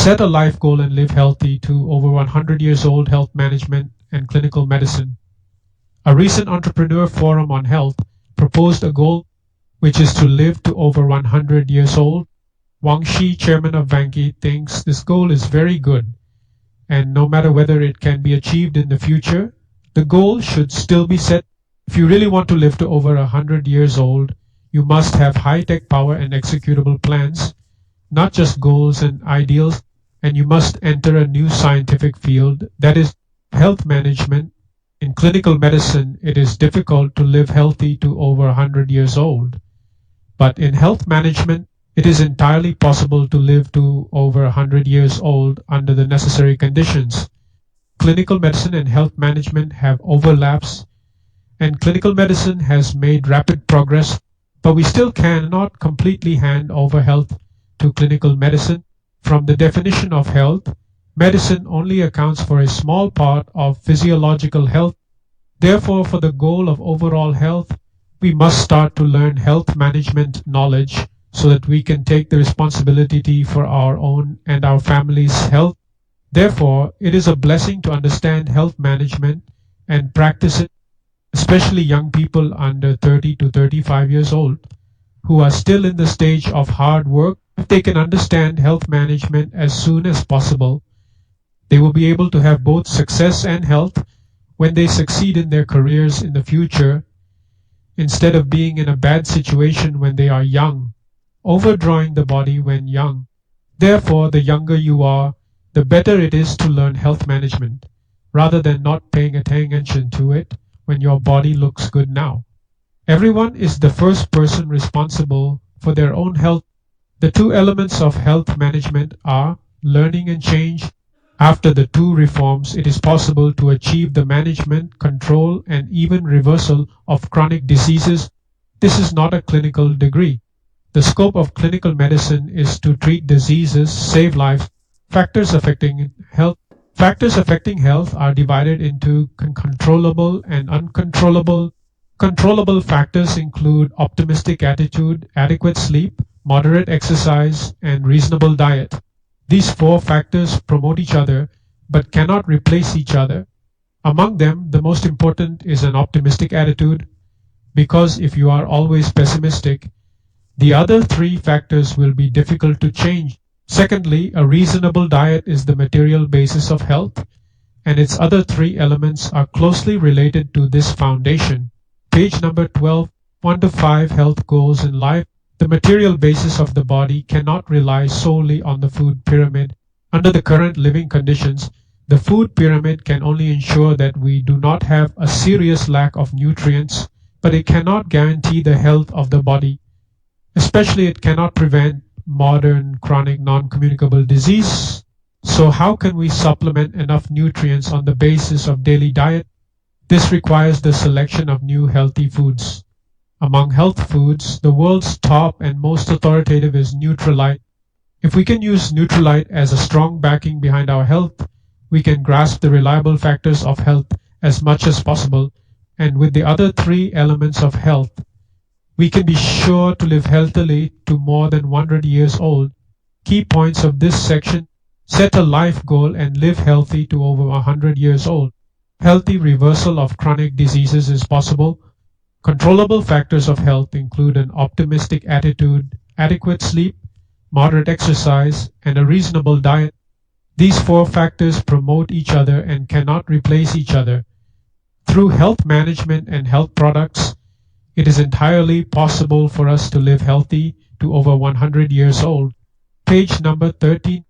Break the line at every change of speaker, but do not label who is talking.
Set a life goal and live healthy to over 100 years old. Health management and clinical medicine. A recent entrepreneur forum on health proposed a goal which is to live to over 100 years old. Wang Shi, chairman of Vanke, thinks this goal is very good, and no matter whether it can be achieved in the future, the goal should still be set. If you really want to live to over 100 years old, you must have high-tech power and executable plans, not just goals and ideals, and you must enter a new scientific field, that is health management. In clinical medicine, it is difficult to live healthy to over 100 years old. But in health management, it is entirely possible to live to over 100 years old under the necessary conditions. Clinical medicine and health management have overlaps, and clinical medicine has made rapid progress, but we still cannot completely hand over health to clinical medicine. From the definition of health, medicine only accounts for a small part of physiological health. Therefore, for the goal of overall health, we must start to learn health management knowledge so that we can take the responsibility for our own and our family's health. Therefore, it is a blessing to understand health management and practice it, especially young people under 30 to 35 years old who are still in the stage of hard work. If they can understand health management as soon as possible, they will be able to have both success and health when they succeed in their careers in the future, instead of being in a bad situation when they are young, overdrawing the body when young. Therefore, the younger you are, the better it is to learn health management, rather than not paying attention to it when your body looks good now. Everyone is the first person responsible for their own health. The two elements of health management are learning and change. After the two reforms, it is possible to achieve the management, control, and even reversal of chronic diseases. This is not a clinical degree. The scope of clinical medicine is to treat diseases, save lives. Factors affecting health are divided into controllable and uncontrollable. Controllable factors include optimistic attitude, adequate sleep, moderate exercise, and reasonable diet. These four factors promote each other but cannot replace each other. Among them, the most important is an optimistic attitude, because if you are always pessimistic, the other three factors will be difficult to change. Secondly, a reasonable diet is the material basis of health, and its other three elements are closely related to this foundation. Page number 12, 1 to 5 Health Goals in Life. The material basis of the body cannot rely solely on the food pyramid. Under the current living conditions, the food pyramid can only ensure that we do not have a serious lack of nutrients, but it cannot guarantee the health of the body. Especially, it cannot prevent modern chronic non-communicable disease. So how can we supplement enough nutrients on the basis of daily diet? This requires the selection of new healthy foods. Among health foods, the world's top and most authoritative is Nutrilite. If we can use Nutrilite as a strong backing behind our health, we can grasp the reliable factors of health as much as possible, and with the other three elements of health, we can be sure to live healthily to more than 100 years old. Key points of this section: set a life goal and live healthy to over 100 years old. Healthy reversal of chronic diseases is possible. Controllable factors of health include an optimistic attitude, adequate sleep, moderate exercise, and a reasonable diet. These four factors promote each other and cannot replace each other. Through health management and health products, it is entirely possible for us to live healthy to over 100 years old. Page number 13.